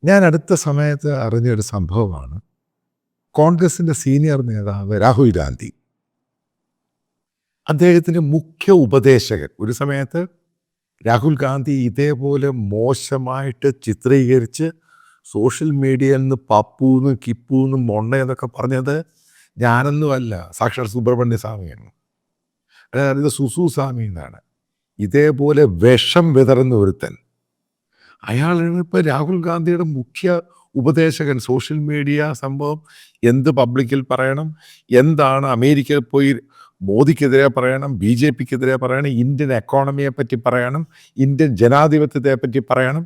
ഞാൻ അടുത്ത സമയത്ത് അറിഞ്ഞൊരു സംഭവമാണ്. കോൺഗ്രസിൻ്റെ സീനിയർ നേതാവ് രാഹുൽ ഗാന്ധി, അദ്ദേഹത്തിൻ്റെ മുഖ്യ ഉപദേശകൻ ഒരു സമയത്ത് രാഹുൽ ഗാന്ധി ഇതേപോലെ മോശമായിട്ട് ചിത്രീകരിച്ച് സോഷ്യൽ മീഡിയയിൽ നിന്ന് പപ്പൂന്നും കിപ്പൂന്നും മൊണ്ണയെന്നൊക്കെ പറഞ്ഞത് ഞാനൊന്നുമല്ല, സാക്ഷാൽ സുബ്രഹ്മണ്യ സ്വാമിയാണ്. അതായത് സുസു സ്വാമി എന്നാണ്. ഇതേപോലെ വിഷം വിതറുന്ന ഒരുത്തൻ, അയാളാണ് ഇപ്പോൾ രാഹുൽ ഗാന്ധിയുടെ മുഖ്യ ഉപദേശകൻ. സോഷ്യൽ മീഡിയ സംഭവം എന്ത് പബ്ലിക്കിൽ പറയണം, എന്താണ് അമേരിക്കയിൽ പോയി മോദിക്കെതിരെ പറയണം, ബി ജെ പിക്കെതിരെ പറയണം, ഇന്ത്യൻ എക്കോണമിയെ പറ്റി പറയണം, ഇന്ത്യൻ ജനാധിപത്യത്തെ പറ്റി പറയണം.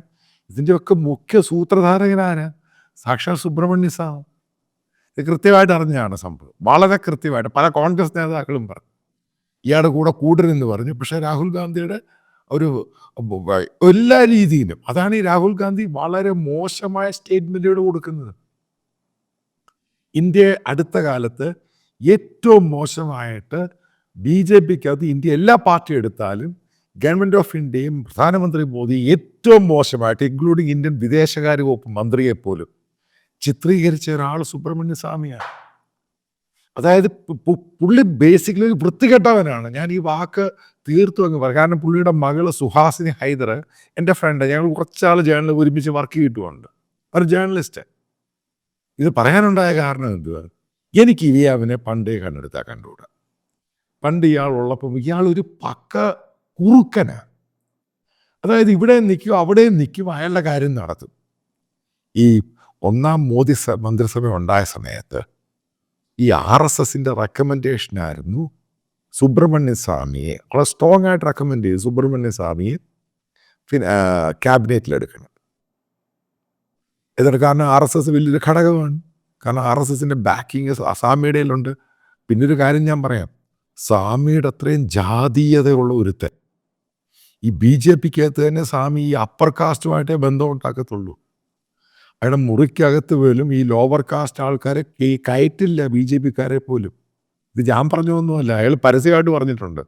ഇതിൻ്റെയൊക്കെ മുഖ്യ സൂത്രധാരകനാണ് സാക്ഷാൽ സുബ്രഹ്മണ്യ സ്വാമി. ഇത് കൃത്യമായിട്ട് അറിഞ്ഞാണ് സംഭവം, വളരെ കൃത്യമായിട്ട്. പല കോൺഗ്രസ് നേതാക്കളും പറഞ്ഞു ഇയാളുടെ കൂടെ കൂടരുതെന്ന് പറഞ്ഞു. പക്ഷേ രാഹുൽ ഗാന്ധിയുടെ ഒരു എല്ലാ രീതിയിലും അതാണ് ഈ രാഹുൽ ഗാന്ധി വളരെ മോശമായ സ്റ്റേറ്റ്മെൻറ്റുകൾ കൊടുക്കുന്നത്. ഇന്ത്യ അടുത്ത കാലത്ത് ഏറ്റവും മോശമായിട്ട് ബി ജെ പിക്കകത്ത് ഇന്ത്യ എല്ലാ പാർട്ടി എടുത്താലും ഗവൺമെൻറ് ഓഫ് ഇന്ത്യയും പ്രധാനമന്ത്രി മോദി ഏറ്റവും മോശമായിട്ട്, ഇൻക്ലൂഡിങ് ഇന്ത്യൻ വിദേശകാര്യ വകുപ്പ് മന്ത്രിയെപ്പോലും ചിത്രീകരിച്ച ഒരാൾ സുബ്രഹ്മണ്യ സ്വാമിയാണ്. അതായത് പുള്ളി ബേസിക്കലി ഒരു വൃത്തികെട്ടവനാണ്. ഞാൻ ഈ വാക്ക് തീർത്തു അങ്ങ് പറയും. കാരണം പുള്ളിയുടെ മകള് സുഹാസിനി ഹൈദർ എൻ്റെ ഫ്രണ്ട്. ഞങ്ങൾ കുറച്ചാൾ ജേണലിൽ ഒരുമിച്ച് വർക്ക് ചെയ്തിട്ടുമുണ്ട്. ഒരു ജേർണലിസ്റ്റ്. ഇത് പറയാനുണ്ടായ കാരണം എന്തുവാ, എനിക്ക് ഇലിയാവിനെ പണ്ടേ കണ്ടുകൂടാ. പണ്ട് ഇയാൾ ഉള്ളപ്പം ഇയാളൊരു പക്ക കുറുക്കനാണ്. അതായത് ഇവിടെ നിൽക്കും അവിടെയും നിൽക്കും, അയാളുടെ കാര്യം നടത്തും. ഈ ഒന്നാം മോദി മന്ത്രിസഭ ഉണ്ടായ സമയത്ത് ഈ RSSൻ്റെ റെക്കമെൻഡേഷനായിരുന്നു സുബ്രഹ്മണ്യ സ്വാമിയെ, വളരെ സ്ട്രോങ് ആയിട്ട് റെക്കമെൻഡ് ചെയ്തു സുബ്രഹ്മണ്യ സ്വാമിയെ ക്യാബിനറ്റിലെടുക്കണം. എന്നിട്ട് കാരണം RSS വലിയൊരു ഘടകമാണ്. കാരണം RSSൻ്റെ ബാക്കിങ് സ്വാമിയുടെ ഉണ്ട്. പിന്നൊരു കാര്യം ഞാൻ പറയാം, സ്വാമിയുടെ അത്രയും ജാതീയതയുള്ള ഒരുത്തൻ ഈ ബി ജെ പിക്കകത്ത് തന്നെ സ്വാമി ഈ അപ്പർ കാസ്റ്റുമായിട്ടേ ബന്ധം ഉണ്ടാക്കത്തുള്ളൂ. അയാളുടെ മുറിക്കകത്ത് പോലും ഈ ലോവർ കാസ്റ്റ് ആൾക്കാരെ കയറ്റില്ല, ബി ജെ പിക്കാരെ പോലും. ഇത് ഞാൻ പറഞ്ഞൊന്നുമല്ല, അയാൾ പരസ്യമായിട്ട് പറഞ്ഞിട്ടുണ്ട്.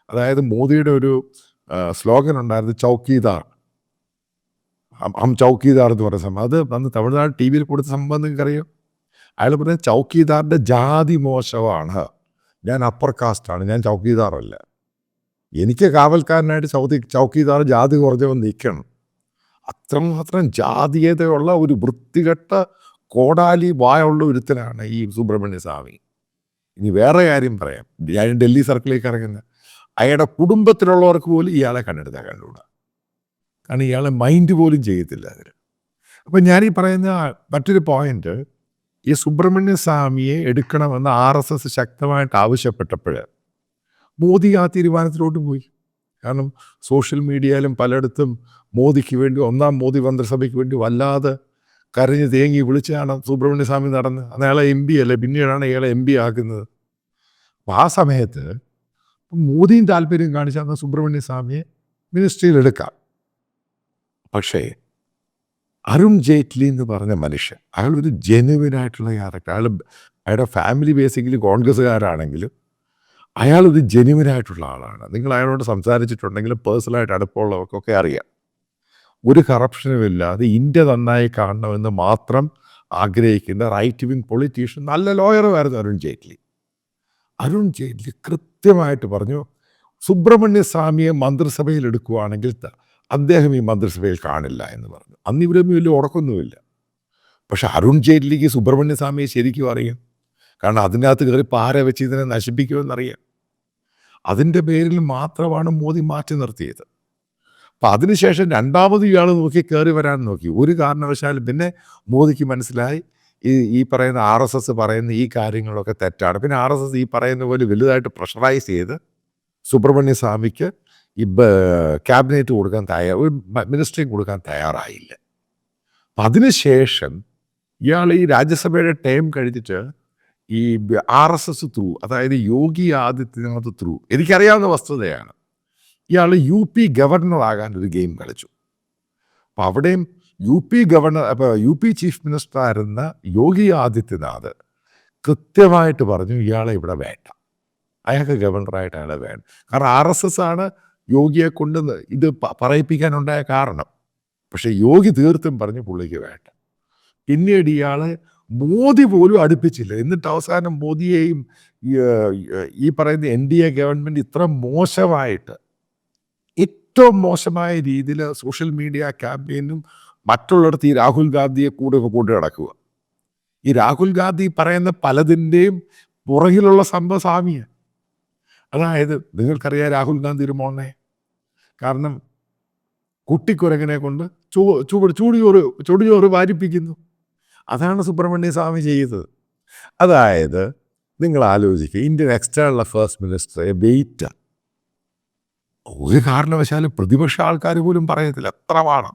അതായത് മോദിയുടെ ഒരു സ്ലോഗൻ ഉണ്ടായിരുന്നു, ചൗക്കീദാർ, ഹം ചൗക്കീദാർ എന്ന് പറയുന്ന സംഭവം. അത് അന്ന് തമിഴ്നാട് ടി വിയിൽ കൊടുത്ത സംഭവം നിങ്ങൾക്കറിയാം. അയാൾ പറഞ്ഞ ചൗക്കീദാറിൻ്റെ ജാതി മോശമാണ്, ഞാൻ അപ്പർ കാസ്റ്റാണ്, ഞാൻ ചൗക്കീദാറല്ല. എനിക്ക് കാവൽക്കാരനായിട്ട് ചൗക്കീദാർ ജാതി കുറഞ്ഞവൻ നിൽക്കണം. അത്രമാത്രം ജാതീയതയുള്ള ഒരു വൃത്തികെട്ട കോടാലി വായുള്ള ഒരുത്തനാണ് ഈ സുബ്രഹ്മണ്യ സ്വാമി. ഇനി വേറെ കാര്യം പറയാം, ഞാൻ ഡൽഹി സർക്കിളിലേക്ക് ഇറങ്ങുന്ന അയാളുടെ കുടുംബത്തിലുള്ളവർക്ക് പോലും ഇയാളെ കണ്ടുകൂടാ. കാരണം ഇയാളെ മൈൻഡ് പോലും ചെയ്യത്തില്ല അവർ. അപ്പം ഞാനീ പറയുന്ന മറ്റൊരു പോയിന്റ്, ഈ സുബ്രഹ്മണ്യ സ്വാമിയെ എടുക്കണമെന്ന് RSS ശക്തമായിട്ട് ആവശ്യപ്പെട്ടപ്പോൾ മോദി ആ തീരുമാനത്തിലോട്ട് പോയി. കാരണം സോഷ്യൽ മീഡിയയിലും പലയിടത്തും മോദിക്ക് വേണ്ടി, ഒന്നാം മോദി മന്ത്രിസഭയ്ക്ക് വേണ്ടി വല്ലാതെ കരഞ്ഞ് തേങ്ങി വിളിച്ചാണ് സുബ്രഹ്മണ്യ സ്വാമി നടന്നത്. അന്ന് അയാളെ MP അല്ലേ, പിന്നീടാണ് ഇയാളെ MP ആക്കുന്നത്. അപ്പം ആ സമയത്ത് മോദിയും താല്പര്യം കാണിച്ചാൽ സുബ്രഹ്മണ്യ സ്വാമിയെ മിനിസ്ട്രിയിൽ എടുക്കാം. പക്ഷേ അരുൺ ജെയ്റ്റ്ലി എന്ന് പറഞ്ഞ മനുഷ്യൻ, അയാളൊരു ജെനുവിനായിട്ടുള്ള ക്യാരക്ടർ. അയാളുടെ ഫാമിലി ബേസിക്കലി കോൺഗ്രസ്സുകാരാണെങ്കിലും അയാളൊരു ജെനുവിനായിട്ടുള്ള ആളാണ്. നിങ്ങൾ അയാളോട് സംസാരിച്ചിട്ടുണ്ടെങ്കിലും പേഴ്സണലായിട്ട് അടുപ്പമുള്ളവർക്കൊക്കെ അറിയാം. ഒരു കറപ്ഷനും ഇല്ലാതെ ഇന്ത്യ നന്നായി കാണണമെന്ന് മാത്രം ആഗ്രഹിക്കുന്ന റൈറ്റ് വിങ് പൊളിറ്റീഷ്യൻ, നല്ല ലോയറുമായിരുന്നു അരുൺ ജെയ്റ്റ്ലി. അരുൺ ജെയ്റ്റ്ലി കൃത്യമായിട്ട് പറഞ്ഞു, സുബ്രഹ്മണ്യ സ്വാമിയെ മന്ത്രിസഭയിൽ എടുക്കുകയാണെങ്കിൽ അദ്ദേഹം ഈ മന്ത്രിസഭയിൽ കാണില്ല എന്ന് പറഞ്ഞു. അന്ന് ഇവരൊന്നും വലിയ ഉറക്കൊന്നുമില്ല. പക്ഷെ അരുൺ ജെയ്റ്റ്ലിക്ക് സുബ്രഹ്മണ്യ സ്വാമിയെ ശരിക്കും അറിയാം. കാരണം അതിനകത്ത് കയറി പാര വെച്ച് ഇതിനെ നശിപ്പിക്കുമെന്നറിയാം. അതിൻ്റെ പേരിൽ മാത്രമാണ് മോദി മാറ്റി നിർത്തിയത്. അപ്പം അതിനുശേഷം രണ്ടാമത് ഇയാൾ കയറി വരാൻ നോക്കി. ഒരു കാരണവശാലും പിന്നെ മോദിക്ക് മനസ്സിലായി ഈ പറയുന്ന RSS പറയുന്ന ഈ കാര്യങ്ങളൊക്കെ തെറ്റാണ്. പിന്നെ RSS ഈ പറയുന്ന പോലെ വലുതായിട്ട് പ്രഷറൈസ് ചെയ്ത് സുബ്രഹ്മണ്യ സ്വാമിക്ക് ഈ ക്യാബിനറ്റ് കൊടുക്കാൻ മിനിസ്ട്രി കൊടുക്കാൻ തയ്യാറായില്ല. അപ്പം അതിനുശേഷം ഇയാൾ ഈ രാജ്യസഭയുടെ ടൈം കഴിഞ്ഞിട്ട് ഈ RSS ത്രൂ, അതായത് യോഗി ആദിത്യനാഥ് ത്രൂ, എനിക്കറിയാവുന്ന വസ്തുതയാണ്, ഇയാൾ UP ഗവർണറാകാൻ ഒരു ഗെയിം കളിച്ചു. അപ്പം അവിടെയും UP ചീഫ് മിനിസ്റ്റർ ആയിരുന്ന യോഗി ആദിത്യനാഥ് കൃത്യമായിട്ട് പറഞ്ഞു ഇയാളെ ഇവിടെ വേണ്ട, അയാൾക്ക് ഗവർണറായിട്ട് അയാളെ വേണ്ട. കാരണം RSS ആണ് യോഗിയെ കൊണ്ട് ഇത് പറയിപ്പിക്കാനുണ്ടായ കാരണം. പക്ഷെ യോഗി തീർത്തും പറഞ്ഞു പുള്ളിക്ക് വേണ്ട. പിന്നീട് ഇയാളെ മോദി പോലും അടുപ്പിച്ചില്ല. എന്നിട്ട് അവസാനം മോദിയെയും ഈ പറയുന്ന NDA ഗവൺമെൻറ് ഇത്ര മോശമായിട്ട്, ഏറ്റവും മോശമായ രീതിയിൽ സോഷ്യൽ മീഡിയ ക്യാമ്പയിനും മറ്റുള്ളിടത്ത് ഈ രാഹുൽ ഗാന്ധിയെ കൂടെ നടക്കുക. ഈ രാഹുൽ ഗാന്ധി പറയുന്ന പലതിൻ്റെയും പുറകിലുള്ള സംഭവ സ്വാമിയെ. അതായത് നിങ്ങൾക്കറിയാം രാഹുൽ ഗാന്ധി ഒരു മോനെ, കാരണം കുട്ടിക്കുരങ്ങനെ കൊണ്ട് ചുടിചോറ് വാരിപ്പിക്കുന്നു. അതാണ് സുബ്രഹ്മണ്യ സ്വാമി ചെയ്തത്. അതായത് നിങ്ങൾ ആലോചിക്കുക, ഇന്ത്യൻ എക്സ്റ്റേണൽ അഫയേഴ്സ് മിനിസ്റ്ററെ വെയിറ്റ് ഒരു കാരണവശാലും പ്രതിപക്ഷ ആൾക്കാർ പോലും പറയത്തില്ല എത്രമാണ്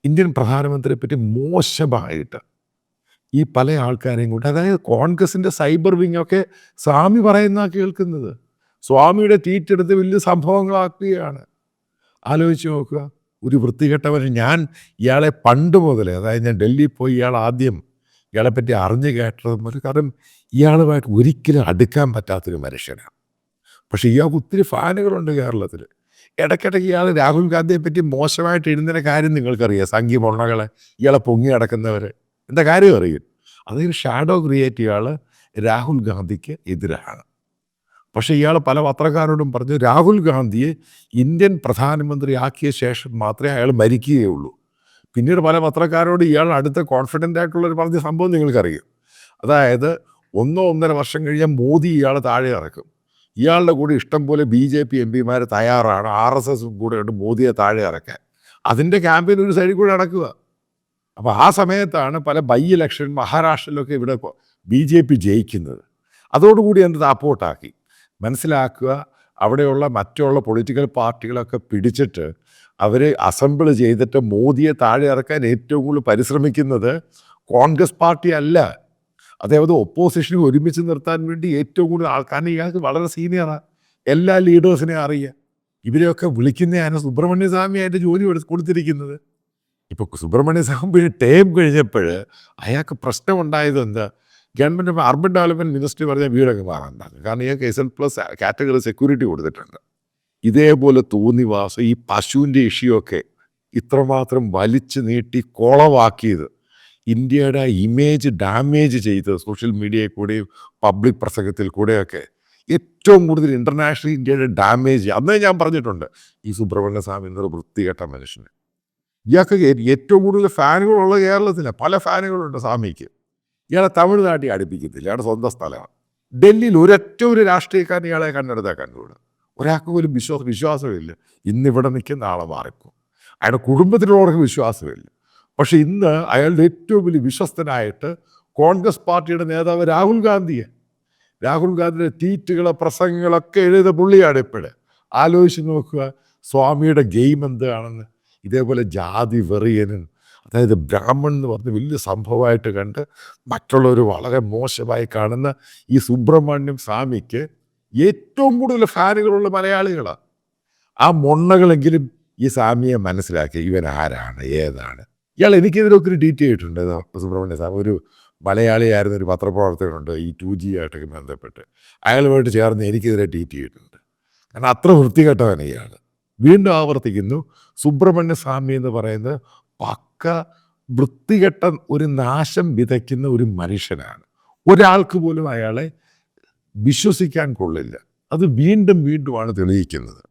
ഇന്ത്യൻ പ്രധാനമന്ത്രിയെ പറ്റി മോശമായിട്ട് ഈ പല ആൾക്കാരെയും കൊണ്ട്. അതായത് കോൺഗ്രസിൻ്റെ സൈബർ വിങ്ങൊക്കെ സ്വാമി പറയുന്ന കേൾക്കുന്നത്, സ്വാമിയുടെ ട്വീറ്റെടുത്ത് വലിയ സംഭവങ്ങളാക്കുകയാണ്. ആലോചിച്ച് നോക്കുക, ഒരു വൃത്തികെട്ടവൻ. ഞാൻ ഇയാളെ പണ്ട് മുതലേ, അതായത് ഞാൻ ഡൽഹിയിൽ പോയി ഇയാളെപ്പറ്റി അറിഞ്ഞു കേട്ടത് മുതൽ, കാരണം ഇയാളുമായിട്ട് ഒരിക്കലും അടുക്കാൻ പറ്റാത്തൊരു മനുഷ്യനാണ്. പക്ഷേ ഇയാൾക്ക് ഒത്തിരി ഫാനുകളുണ്ട് കേരളത്തിൽ. ഇടയ്ക്കിടയ്ക്ക് ഇയാൾ രാഹുൽ ഗാന്ധിയെ പറ്റി മോശമായിട്ട് എഴുതുന്ന കാര്യം നിങ്ങൾക്കറിയാം. സംഘി മൊണ്ണകളെ, ഇയാളെ പൊങ്ങി അടക്കുന്നവർ, എന്താ കാര്യം അറിയും. അതൊരു ഷാഡോ ക്രിയേറ്റ് ഇയാൾ രാഹുൽ ഗാന്ധിക്ക് എതിരാണ്. പക്ഷേ ഇയാൾ പല പത്രക്കാരോടും പറഞ്ഞു രാഹുൽ ഗാന്ധിയെ ഇന്ത്യൻ പ്രധാനമന്ത്രി ആക്കിയ ശേഷം മാത്രമേ അയാൾ മരിക്കുകയുള്ളൂ. പിന്നീട് പല പത്രക്കാരോട് ഇയാൾ അടുത്ത കോൺഫിഡൻ്റ് ആയിട്ടുള്ളൊരു പറഞ്ഞ സംഭവം നിങ്ങൾക്കറിയും. അതായത് 1-1.5 വർഷം കഴിഞ്ഞാൽ മോദി ഇയാളെ താഴെ ഇറക്കും. ഇയാളുടെ കൂടെ ഇഷ്ടം പോലെ BJP MPമാർ തയ്യാറാണ്, RSS കൂടെ ഉണ്ട് മോദിയെ താഴെ ഇറക്കാൻ. അതിൻ്റെ ക്യാമ്പയിൻ ഒരു സൈഡിൽ കൂടെ നടക്കുക. അപ്പോൾ ആ സമയത്താണ് പല ബൈ ഇലക്ഷൻ മഹാരാഷ്ട്രയിലൊക്കെ ഇവിടെ BJP ജയിക്കുന്നത്. അതോടുകൂടി എൻ്റെ താപ്പോട്ടാക്കി മനസ്സിലാക്കുക. അവിടെയുള്ള മറ്റുള്ള പൊളിറ്റിക്കൽ പാർട്ടികളൊക്കെ പിടിച്ചിട്ട് അവർ അസംബിൾ ചെയ്തിട്ട് മോദിയെ താഴെ ഇറക്കാൻ ഏറ്റവും കൂടുതൽ പരിശ്രമിക്കുന്നത് കോൺഗ്രസ് പാർട്ടി അല്ല. അതായത് ഒപ്പോസിഷനെ ഒരുമിച്ച് നിർത്താൻ വേണ്ടി ഏറ്റവും കൂടുതൽ ആൾക്കാരെ, ഇയാൾക്ക് വളരെ സീനിയറാണ്, എല്ലാ ലീഡേഴ്സിനെയും അറിയാം. ഇവരെയൊക്കെ വിളിക്കുന്നതാണ് സുബ്രഹ്മണ്യ സ്വാമി അതിൻ്റെ ജോലി കൊടുത്തിരിക്കുന്നത്. ഇപ്പോൾ സുബ്രഹ്മണ്യ സ്വാമി ടേം കഴിഞ്ഞപ്പോൾ അയാൾക്ക് പ്രശ്നമുണ്ടായത് എന്താ, ഗവൺമെൻറ് അർബൻ ഡെവലപ്മെൻറ്റ് മിനിസ്ട്രി പറഞ്ഞ വീടൊക്കെ മാറാണ്ടാകും. കാരണം ഇയാൾക്ക് SL+ കാറ്റഗറി സെക്യൂരിറ്റി കൊടുത്തിട്ടുണ്ട്. ഇതേപോലെ തോന്നിവാസം ഈ പശുവിൻ്റെ ഇഷ്യൂയൊക്കെ ഇത്രമാത്രം വലിച്ചു നീട്ടി കോളവാക്കിയത്, ഇന്ത്യയുടെ ഇമേജ് ഡാമേജ് ചെയ്തത് സോഷ്യൽ മീഡിയയിൽ കൂടെയും പബ്ലിക് പ്രസംഗത്തിൽ കൂടെയൊക്കെ ഏറ്റവും കൂടുതൽ ഇൻ്റർനാഷണൽ ഇന്ത്യയുടെ ഡാമേജ്. അന്നേ ഞാൻ പറഞ്ഞിട്ടുണ്ട് ഈ സുബ്രഹ്മണ്യ സ്വാമി എന്നൊരു വൃത്തികെട്ട മനുഷ്യന്. ഇയാൾക്ക് ഏറ്റവും കൂടുതൽ ഫാനുകളുള്ള കേരളത്തിലാണ്. പല ഫാനുകളുണ്ട് സ്വാമിക്ക്. ഇയാളെ തമിഴ്നാട്ടിൽ അടുപ്പിക്കത്തില്ല, ഇയാളുടെ സ്വന്തം സ്ഥലമാണ്. ഡൽഹിയിൽ ഒരു രാഷ്ട്രീയക്കാരൻ ഇയാളെ കണ്ടെടുത്താൽ കണ്ടുകൂടാ. ഒരാൾക്ക് പോലും വിശ്വാസമില്ല. ഇന്നിവിടെ നിൽക്കുന്ന ആളെ മാറിപ്പോൾ അയാളുടെ കുടുംബത്തിലുള്ളവർക്ക് വിശ്വാസമില്ല. പക്ഷെ ഇന്ന് അയാളുടെ ഏറ്റവും വലിയ വിശ്വസ്തനായിട്ട് കോൺഗ്രസ് പാർട്ടിയുടെ നേതാവ് രാഹുൽ ഗാന്ധിയുടെ ട്വീറ്റുകളെ പ്രസംഗങ്ങളൊക്കെ എഴുതുന്ന പുള്ളിയാണ് ഇപ്പോഴേ. ആലോചിച്ച് നോക്കുക സ്വാമിയുടെ ഗെയിം എന്താണെന്ന്. ഇതേപോലെ ജാതി വെറിയനും, അതായത് ബ്രാഹ്മൺ എന്ന് പറഞ്ഞ് വലിയ സംഭവമായിട്ട് കണ്ട് മറ്റുള്ളവർ വളരെ മോശമായി കാണുന്ന ഈ സുബ്രഹ്മണ്യം സ്വാമിക്ക് ഏറ്റവും കൂടുതൽ ഫാനുകളുള്ള മലയാളികളാണ്. ആ മൊണ്ണകളെങ്കിലും ഈ സ്വാമിയെ മനസ്സിലാക്കി ഇവൻ ആരാണ് ഏതാണ്. ഇയാൾ എനിക്കെതിരെ ഒത്തിരി ട്വീറ്റ് ചെയ്തിട്ടുണ്ട്. സുബ്രഹ്മണ്യ സ്വാമി ഒരു മലയാളിയായിരുന്ന ഒരു പത്രപ്രവർത്തകനുണ്ട് ഈ 2G ആയിട്ടൊക്കെ ബന്ധപ്പെട്ട്, അയാളുമായിട്ട് ചേർന്ന് എനിക്കെതിരെ ട്വീറ്റ് ചെയ്തിട്ടുണ്ട്. കാരണം അത്ര വൃത്തികെട്ടവനാണ് ഇയാൾ. വീണ്ടും ആവർത്തിക്കുന്നു, സുബ്രഹ്മണ്യ സ്വാമി എന്ന് പറയുന്നത് പക്ക വൃത്തികെട്ട ഒരു നാശം വിതയ്ക്കുന്ന ഒരു മനുഷ്യനാണ്. ഒരാൾക്ക് പോലും അയാളെ വിശ്വസിക്കാൻ കൊള്ളില്ല. അത് വീണ്ടും വീണ്ടുമാണ് തെളിയിക്കുന്നത്.